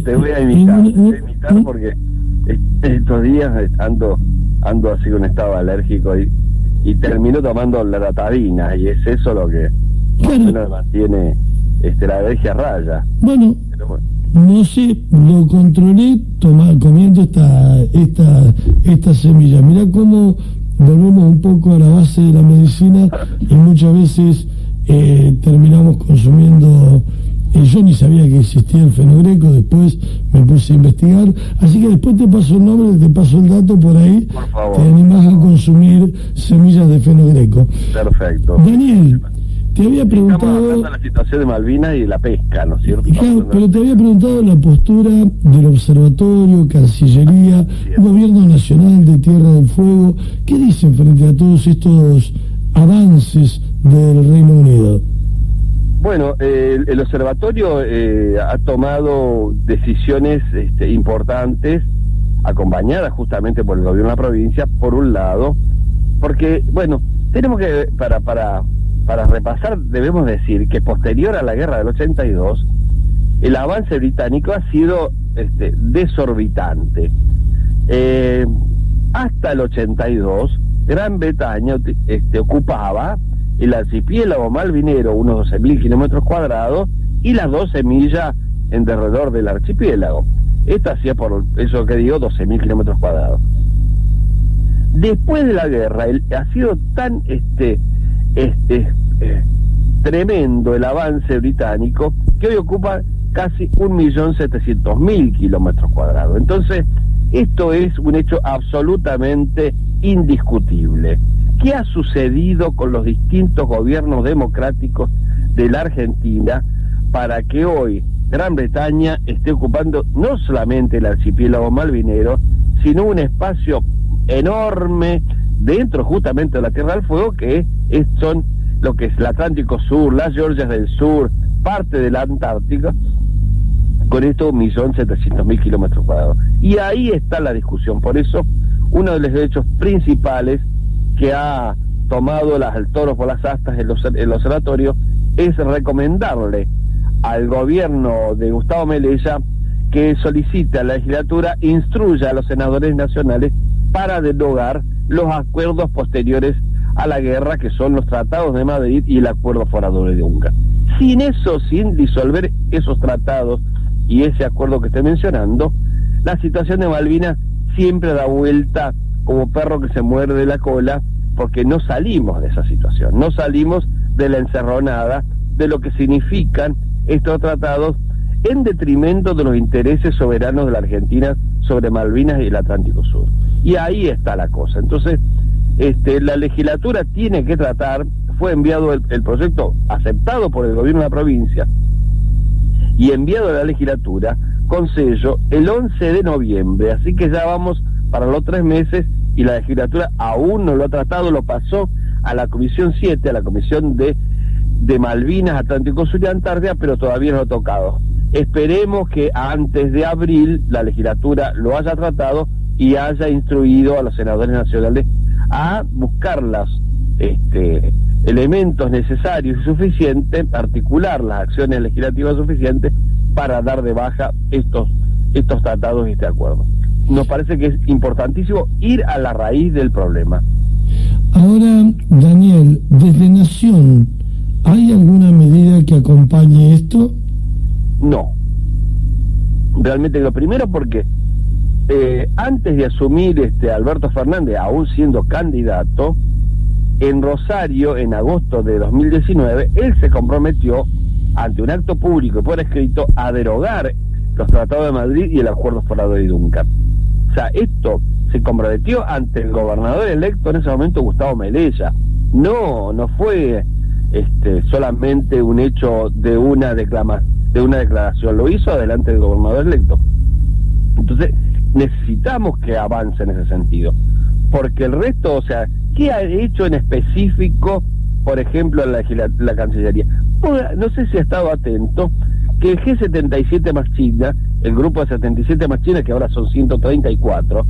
te voy a imitar porque estos días ando así con estado alérgico y termino tomando loratadina, y es eso lo que me mantiene la alergia a raya. Bueno, no sé, lo controlé comiendo esta semilla. Mirá cómo volvemos un poco a la base de la medicina y muchas veces terminamos consumiendo. Yo ni sabía que existía el fenogreco, después me puse a investigar, así que después te paso el nombre, te paso el dato por ahí. Por favor. Te animás a consumir semillas de fenogreco. Perfecto. Daniel, te había preguntado... Estamos hablando de la situación de Malvinas y la pesca, ¿no es cierto? Claro, pero te había preguntado la postura del Observatorio, Cancillería, Gobierno Nacional de Tierra del Fuego. ¿Qué dicen frente a todos estos avances del Reino Unido? Bueno, el observatorio ha tomado decisiones importantes, acompañadas justamente por el gobierno de la provincia, por un lado, porque, bueno, tenemos que, para repasar, debemos decir que posterior a la guerra del 82, el avance británico ha sido desorbitante. Hasta el 82, Gran Bretaña ocupaba el archipiélago malvinero, unos 12.000 kilómetros cuadrados, y las 12 millas en derredor del archipiélago. Esta hacía, por eso que digo, 12.000 kilómetros cuadrados. Después de la guerra, ha sido tan tremendo el avance británico que hoy ocupa casi 1.700.000 kilómetros cuadrados. Entonces, esto es un hecho absolutamente indiscutible. ¿Qué ha sucedido con los distintos gobiernos democráticos de la Argentina para que hoy Gran Bretaña esté ocupando no solamente el archipiélago malvinero, sino un espacio enorme dentro justamente de la Tierra del Fuego, que son lo que es el Atlántico Sur, las Georgias del Sur, parte de la Antártica, con estos 1.700.000 kilómetros cuadrados? Y ahí está la discusión. Por eso, uno de los derechos principales que ha tomado el toro por las astas el observatorio es recomendarle al gobierno de Gustavo Melella que solicite a la legislatura, instruya a los senadores nacionales para derogar los acuerdos posteriores a la guerra, que son los tratados de Madrid y el acuerdo forador de Unga. Sin eso, sin disolver esos tratados y ese acuerdo que estoy mencionando, la situación de Malvinas siempre da vuelta como perro que se muerde la cola, porque no salimos de esa situación, no salimos de la encerronada, de lo que significan estos tratados en detrimento de los intereses soberanos de la Argentina sobre Malvinas y el Atlántico Sur. Y ahí está la cosa. Entonces, la legislatura tiene que tratar, fue enviado el proyecto aceptado por el gobierno de la provincia y enviado a la legislatura con sello el 11 de noviembre, así que ya vamos para los 3 meses y la legislatura aún no lo ha tratado, lo pasó a la Comisión 7, a la Comisión de Malvinas, Atlántico Sur y Antártida, pero todavía no lo ha tocado. Esperemos que antes de abril la legislatura lo haya tratado y haya instruido a los senadores nacionales a buscar los elementos necesarios y suficientes, articular las acciones legislativas suficientes para dar de baja estos tratados y este acuerdo. Nos parece que es importantísimo ir a la raíz del problema. Ahora, Daniel, desde Nación, ¿hay alguna medida que acompañe esto? No. Realmente lo primero porque antes de asumir Alberto Fernández, aún siendo candidato, en Rosario, en agosto de 2019, él se comprometió ante un acto público y por escrito a derogar los tratados de Madrid y el acuerdo forador de Duncan. O sea, esto se comprometió ante el gobernador electo en ese momento, Gustavo Melella. No fue solamente un hecho de una declaración, lo hizo delante del gobernador electo. Entonces, necesitamos que avance en ese sentido, porque el resto, o sea, ¿qué ha hecho en específico, por ejemplo, la Cancillería? No sé si ha estado atento que el G77 más China, el grupo de 77 más China, que ahora son 134,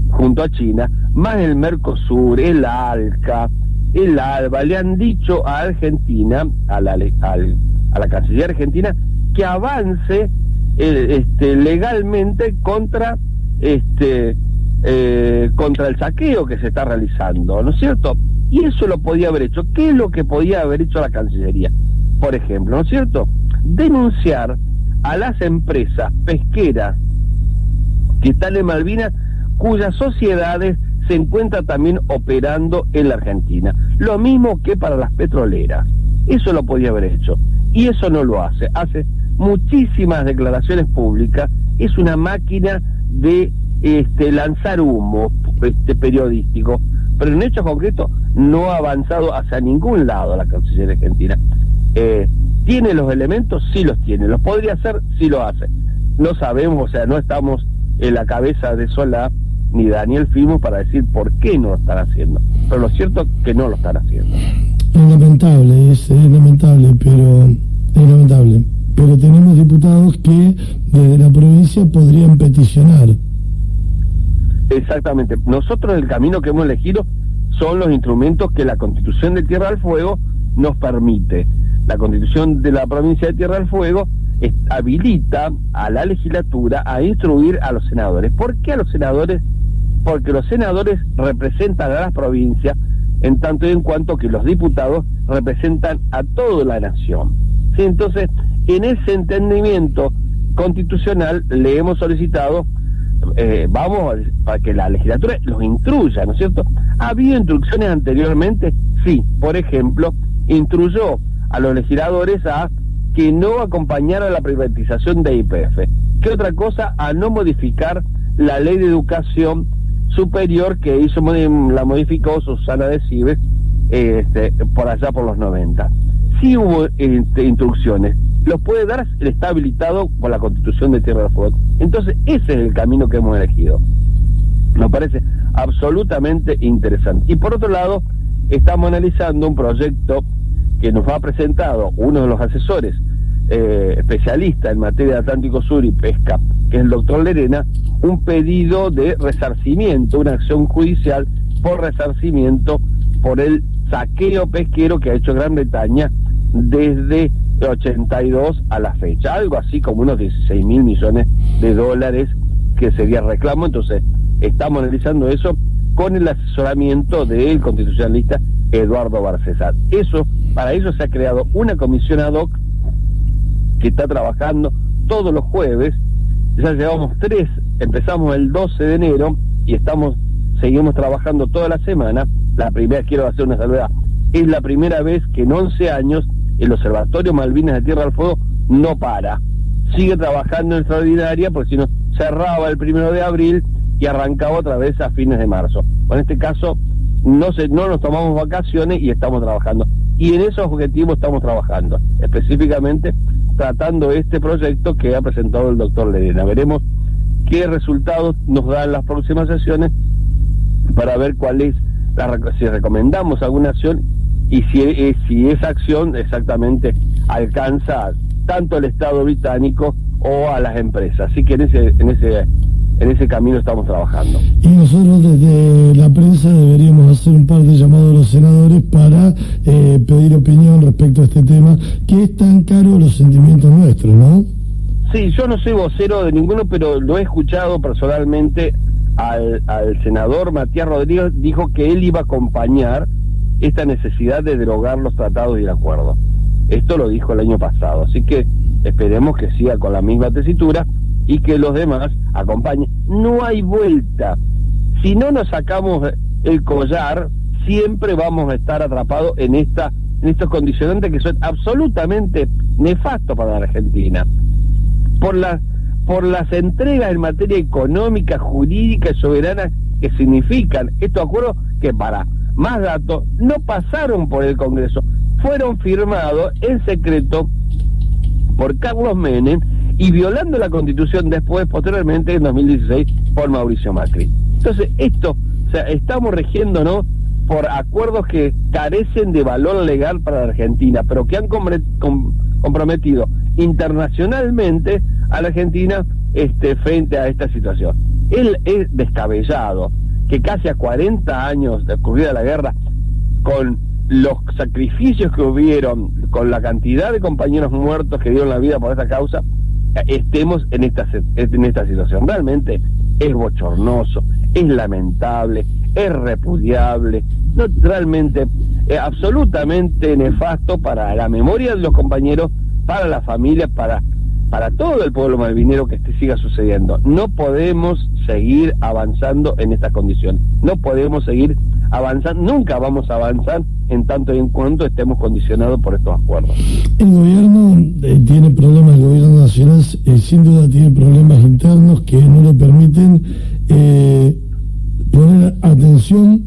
junto a China, más el Mercosur, el ALCA, el ALBA, le han dicho a Argentina, a la Cancillería argentina, que avance legalmente contra contra el saqueo que se está realizando, ¿no es cierto? Y eso lo podía haber hecho. ¿Qué es lo que podía haber hecho la Cancillería? Por ejemplo, ¿no es cierto? Denunciar a las empresas pesqueras que están en Malvinas, cuyas sociedades se encuentran también operando en la Argentina. Lo mismo que para las petroleras. Eso lo podía haber hecho. Y eso no lo hace. Hace muchísimas declaraciones públicas. Es una máquina de lanzar humo periodístico. Pero en hechos concretos no ha avanzado hacia ningún lado la Cancillería Argentina. ¿Tiene los elementos? Sí los tiene. ¿Los podría hacer? Sí lo hace. No sabemos, o sea, no estamos en la cabeza de Solá ni Daniel Fimo para decir por qué no lo están haciendo. Pero lo cierto es que no lo están haciendo. Es lamentable, pero tenemos diputados que desde la provincia podrían peticionar. Exactamente. Nosotros el camino que hemos elegido son los instrumentos que la Constitución de Tierra del Fuego nos permite. La Constitución de la provincia de Tierra del Fuego habilita a la legislatura a instruir a los senadores. ¿Por qué a los senadores? Porque los senadores representan a las provincias en tanto y en cuanto que los diputados representan a toda la nación. ¿Sí? Entonces, en ese entendimiento constitucional le hemos solicitado, para que la legislatura los instruya, ¿no es cierto? ¿Ha habido instrucciones anteriormente? Sí, por ejemplo, instruyó a los legisladores a que no acompañara la privatización de YPF. ¿Qué otra cosa? A no modificar la ley de educación superior que la modificó Susana de Cibes por allá por los 90. Sí hubo instrucciones, los puede dar, está habilitado por la Constitución de Tierra del Fuego. Entonces ese es el camino que hemos elegido. Nos parece absolutamente interesante. Y por otro lado, estamos analizando un proyecto que nos ha presentado uno de los asesores especialistas en materia de Atlántico Sur y pesca, que es el doctor Lerena, un pedido de resarcimiento, una acción judicial por resarcimiento por el saqueo pesquero que ha hecho Gran Bretaña desde el 82 a la fecha, algo así como unos 16.000 millones de dólares que sería reclamo. Entonces estamos analizando eso con el asesoramiento del constitucionalista Eduardo Barcesat. Para eso se ha creado una comisión ad hoc que está trabajando todos los jueves. Ya llevamos 3, empezamos el 12 de enero y seguimos trabajando toda la semana. La primera, quiero hacer una salvedad, es la primera vez que en 11 años el Observatorio Malvinas de Tierra del Fuego no para, sigue trabajando en extraordinaria, porque si no cerraba el 1 de abril y arrancaba otra vez a fines de marzo. En este caso no nos tomamos vacaciones y estamos trabajando, y en esos objetivos estamos trabajando, específicamente tratando este proyecto que ha presentado el doctor Lerena. Veremos qué resultados nos dan las próximas sesiones para ver cuál es si recomendamos alguna acción y si esa acción exactamente alcanza tanto al Estado británico o a las empresas. Así que en ese camino estamos trabajando. Y nosotros desde la prensa deberíamos hacer un par de llamados a los senadores para pedir opinión respecto a este tema, que es tan caro los sentimientos nuestros, ¿no? Sí, yo no soy vocero de ninguno, pero lo he escuchado personalmente al senador Matías Rodríguez. Dijo que él iba a acompañar esta necesidad de derogar los tratados y el acuerdo. Esto lo dijo el año pasado, así que esperemos que siga con la misma tesitura y que los demás acompañen. No hay vuelta. Si no nos sacamos el collar, siempre vamos a estar atrapados en estos condicionantes que son absolutamente nefastos para la Argentina. Por las entregas en materia económica, jurídica y soberana que significan estos acuerdos, que para más datos no pasaron por el Congreso, fueron firmados en secreto por Carlos Menem y violando la Constitución posteriormente en 2016 por Mauricio Macri. Entonces estamos regiéndonos por acuerdos que carecen de valor legal para la Argentina, pero que han comprometido internacionalmente a la Argentina frente a esta situación. Él es descabellado que casi a 40 años de ocurrida la guerra, con los sacrificios que hubieron, con la cantidad de compañeros muertos que dieron la vida por esa causa, estemos en esta situación. Realmente es bochornoso, es lamentable, es repudiable, no, realmente absolutamente nefasto para la memoria de los compañeros, para la familia, para todo el pueblo malvinero que siga sucediendo. No podemos seguir avanzando en estas condiciones, no podemos seguir avanzando, nunca vamos a avanzar en tanto y en cuanto estemos condicionados por estos acuerdos. El gobierno tiene problemas, el gobierno nacional sin duda tiene problemas internos que no le permiten poner atención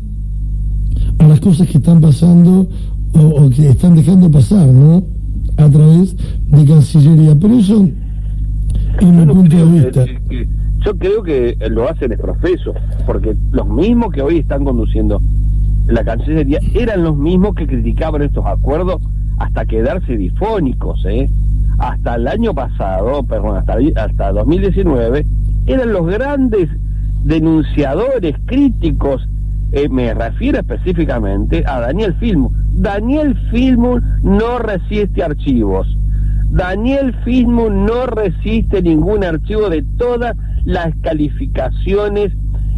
a las cosas que están pasando o que están dejando pasar, ¿no?, a través de Cancillería. Pero eso, en mi punto de vista, yo creo que lo hacen es profeso, porque los mismos que hoy están conduciendo la Cancillería eran los mismos que criticaban estos acuerdos hasta quedarse difónicos, hasta el año pasado, perdón, hasta 2019, eran los grandes denunciadores, críticos. Me refiero específicamente a Daniel Filmus. Daniel Filmus no resiste archivos. Daniel Filmus no resiste ningún archivo de todas las calificaciones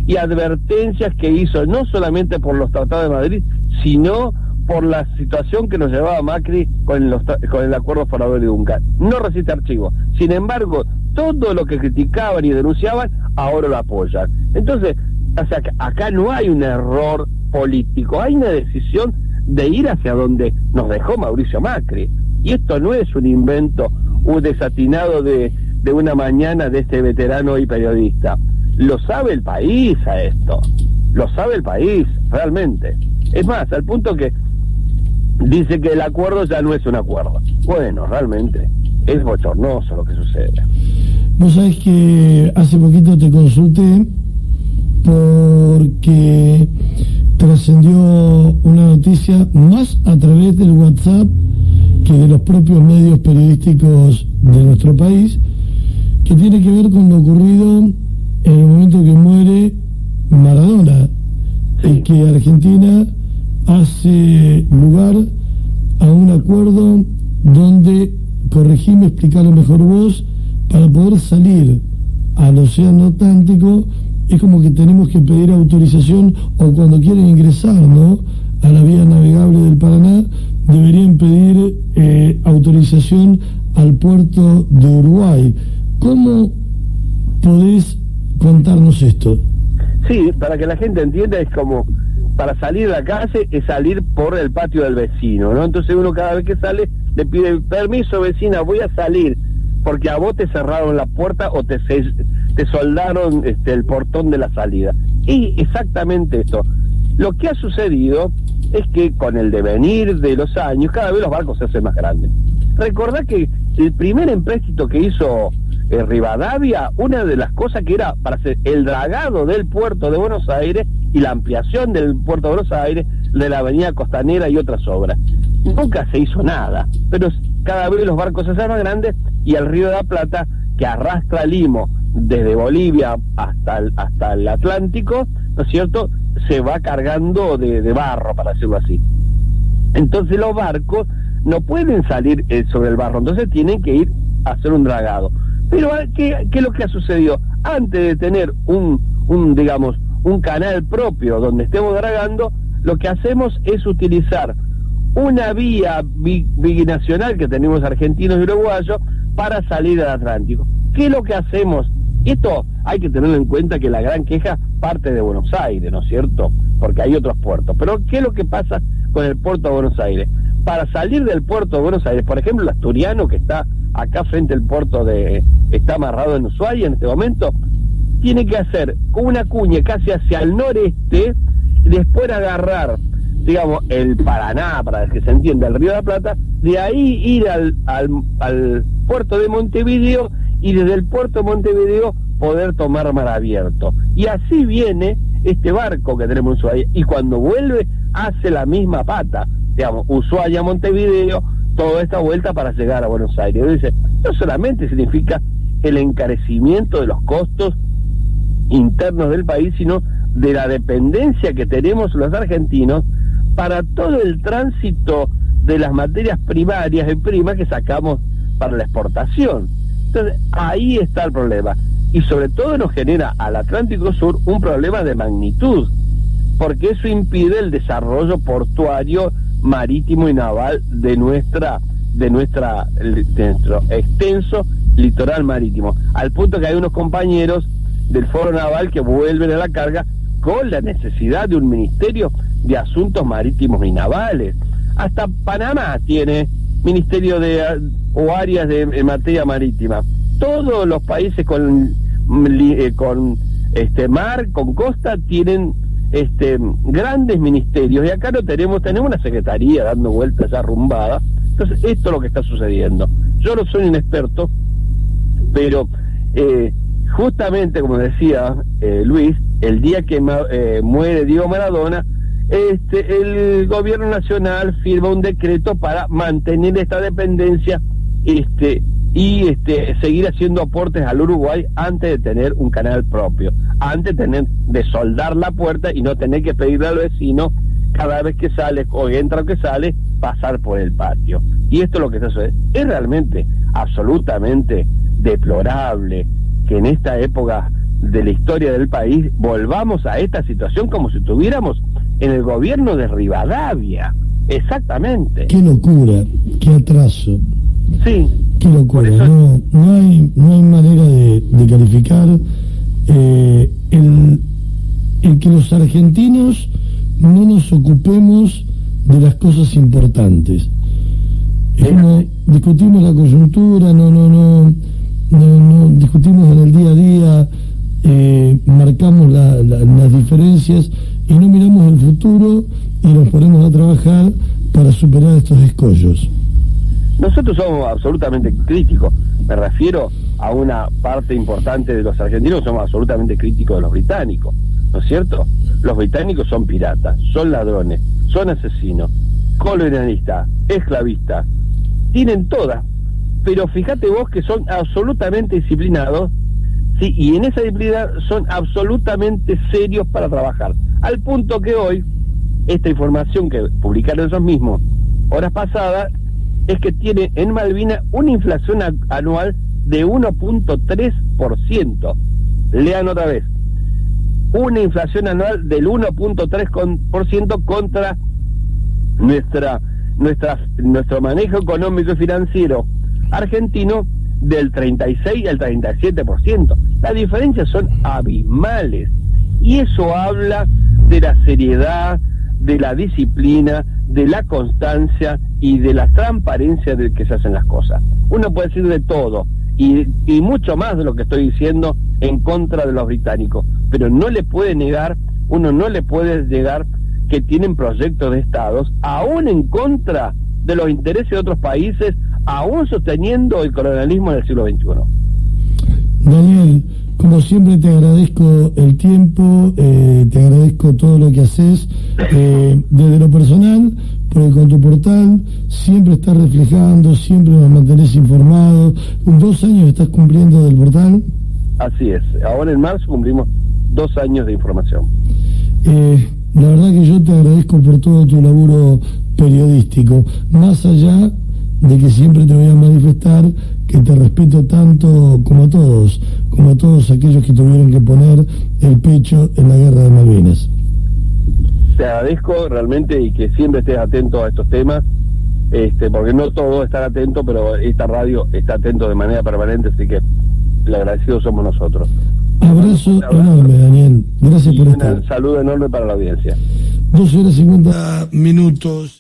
y advertencias que hizo, no solamente por los tratados de Madrid, sino por la situación que nos llevaba Macri con el acuerdo Farador y Duncan. No resiste archivos. Sin embargo, todo lo que criticaban y denunciaban, ahora lo apoyan. Entonces, o sea, acá no hay un error político, hay una decisión de ir hacia donde nos dejó Mauricio Macri. Y esto no es un invento, un desatinado de una mañana de este veterano y periodista. Lo sabe el país a esto, lo sabe el país, realmente. Es más, al punto que dice que el acuerdo ya no es un acuerdo. Bueno, realmente es bochornoso lo que sucede. Vos sabés que hace poquito te consulté porque trascendió una noticia más a través del WhatsApp que de los propios medios periodísticos de nuestro país, que tiene que ver con lo ocurrido en el momento que muere Maradona, y que Argentina hace lugar a un acuerdo donde, corregime, explícalo mejor vos, para poder salir al Océano Atlántico es como que tenemos que pedir autorización, o cuando quieren ingresar, ¿no?, a la vía navegable del Paraná, deberían pedir autorización al puerto de Uruguay. ¿Cómo podés contarnos esto? Sí, para que la gente entienda, es como para salir a la calle es salir por el patio del vecino, ¿no? Entonces uno cada vez que sale le pide permiso, vecina, voy a salir, porque a vos te cerraron la puerta o te soldaron el portón de la salida. Y exactamente esto. Lo que ha sucedido es que con el devenir de los años, cada vez los barcos se hacen más grandes. Recordá que el primer empréstito que hizo Rivadavia, una de las cosas que era para hacer el dragado del puerto de Buenos Aires y la ampliación del puerto de Buenos Aires, de la avenida Costanera y otras obras. Nunca se hizo nada, pero cada vez los barcos se hacen más grandes, y el Río de la Plata, que arrastra Limo desde Bolivia hasta el Atlántico, ¿no es cierto?, se va cargando de barro, para decirlo así. Entonces los barcos no pueden salir sobre el barro, entonces tienen que ir a hacer un dragado. Pero ¿qué es lo que ha sucedido? Antes de tener un canal propio donde estemos dragando, lo que hacemos es utilizar una vía binacional que tenemos argentinos y uruguayos para salir al Atlántico. ¿Qué es lo que hacemos? Esto hay que tenerlo en cuenta, que la gran queja parte de Buenos Aires, ¿no es cierto? Porque hay otros puertos. Pero ¿qué es lo que pasa con el puerto de Buenos Aires? Para salir del puerto de Buenos Aires, por ejemplo, el Asturiano, que está acá frente al puerto está amarrado en Ushuaia en este momento, tiene que hacer con una cuña casi hacia el noreste, y después agarrar, digamos, el Paraná, para que se entienda, el Río de la Plata, de ahí ir al puerto de Montevideo, y desde el puerto de Montevideo poder tomar mar abierto. Y así viene este barco que tenemos en Ushuaia, y cuando vuelve hace la misma pata, digamos, Ushuaia, Montevideo, toda esta vuelta para llegar a Buenos Aires. Dice, no solamente significa el encarecimiento de los costos internos del país, sino de la dependencia que tenemos los argentinos para todo el tránsito de las materias primarias y primas que sacamos para la exportación. Entonces, ahí está el problema. Y sobre todo nos genera al Atlántico Sur un problema de magnitud, porque eso impide el desarrollo portuario, marítimo y naval de nuestro extenso litoral marítimo, al punto que hay unos compañeros del Foro Naval que vuelven a la carga con la necesidad de un Ministerio de Asuntos Marítimos y Navales. Hasta Panamá tiene ministerio o áreas en materia marítima. Todos los países con mar, con costa, tienen grandes ministerios, y acá no tenemos una secretaría dando vueltas arrumbada. Entonces, esto es lo que está sucediendo. Yo no soy un experto, pero justamente, como decía Luis, el día que muere Diego Maradona, el gobierno nacional firma un decreto para mantener esta dependencia y seguir haciendo aportes al Uruguay antes de tener un canal propio, antes de soldar la puerta y no tener que pedirle al vecino cada vez que sale o entra o que sale, pasar por el patio. Y esto es lo que está sucediendo. Es realmente absolutamente deplorable que en esta época de la historia del país volvamos a esta situación como si estuviéramos en el gobierno de Rivadavia. Exactamente. Qué locura, qué atraso. Sí. Qué locura. Eso... No hay manera de calificar el que los argentinos no nos ocupemos de las cosas importantes. Es como discutimos la coyuntura, no discutimos en el día a día, marcamos las diferencias y no miramos el futuro y nos ponemos a trabajar para superar estos escollos. Nosotros somos absolutamente críticos, me refiero a una parte importante de los argentinos, somos absolutamente críticos de los británicos, ¿no es cierto? Los británicos son piratas, son ladrones, son asesinos, colonialistas, esclavistas, tienen todas, pero fíjate vos que son absolutamente disciplinados, sí, y en esa disciplina son absolutamente serios para trabajar, al punto que hoy, esta información que publicaron ellos mismos horas pasadas, es que tiene en Malvinas una inflación anual de 1.3%. Lean otra vez. Una inflación anual del 1.3% contra nuestro manejo económico y financiero argentino del 36 al 37%. Las diferencias son abismales. Y eso habla de la seriedad, de la disciplina, de la constancia y de la transparencia de que se hacen las cosas. Uno puede decir de todo y mucho más de lo que estoy diciendo en contra de los británicos, pero uno no le puede negar que tienen proyectos de estados, aún en contra de los intereses de otros países, aún sosteniendo el colonialismo en el siglo XXI. Daniel, como siempre te agradezco el tiempo, te agradezco todo lo que haces, desde lo personal, porque con tu portal siempre estás reflejando, siempre nos mantenés informados. 2 años estás cumpliendo del portal. Así es, ahora en marzo cumplimos 2 años de información. La verdad que yo te agradezco por todo tu laburo periodístico, más allá de que siempre te voy a manifestar que te respeto tanto como a todos aquellos que tuvieron que poner el pecho en la guerra de Malvinas. Te agradezco realmente y que siempre estés atento a estos temas, porque no todos están atentos, pero esta radio está atento de manera permanente, así que el agradecido somos nosotros. Abrazo enorme, Daniel. Gracias por estar. Un saludo enorme para la audiencia. 12:50.